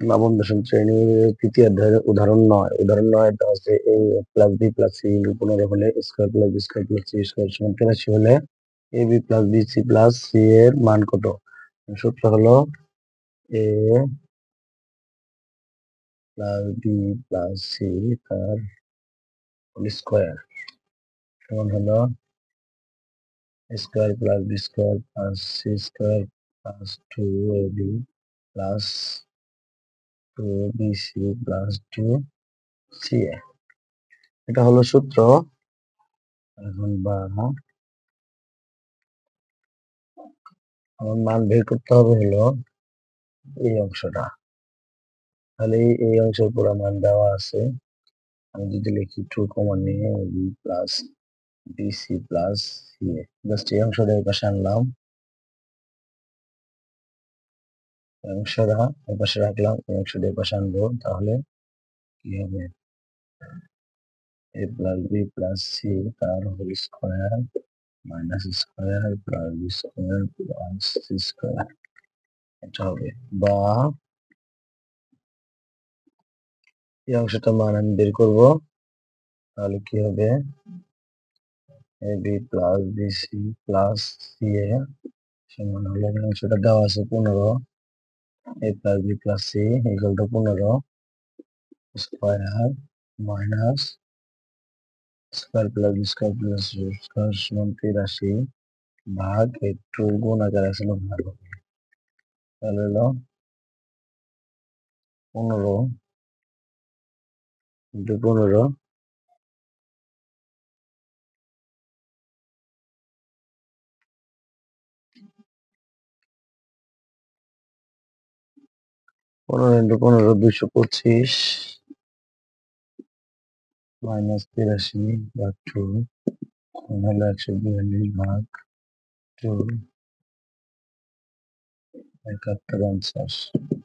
নবম দশম শ্রেণীর তৃতীয় অধ্যায়ের উদাহরণ 9 দেওয়া আছে a plus b plus c into 15 হলে square plus B square plus C square সমান 83 হলে ab plus bc plus c এর মান কত? সূত্র হলো a plus B plus C তার হোল স্কয়ার সমান হলো square plus B square plus C square plus 2ab plus 2bc plus 2ca। এটা হলো সূত্র। এখন বা আমার মান বের করতে হবে হলো এই অংশটা। তাহলে এই অংশের পুরো মান দেওয়া আছে। আমি যদি লিখি 2 কমন নিয়ে b plus BC plus c just এই অংশটা এই পাশে আনলাম, এই অংশটা এই পাশে রাখলাম, এই অংশটা এই পাশে আনবো, তাহলে কি হবে? a plus B plus C তার whole square minus square plus B square plus C square, এটা হবে। বা এই অংশটা মান আমি বের করবো, তাহলে কি হবে? A B plus BC plus C A সমান হলো এই অংশটা দেওয়া আছে 15, a plus B plus C equal to 15 square minus square plus B square plus C square সমান 83 ভাগ একটু গুণ আকারে আছে ভাগ হবে। তাহলে হলো 15 ইন্টু 15 ইন্টু 15 225 মাইনাস 83 ভাগ 2 হলো 142 ভাগ 2 71 50।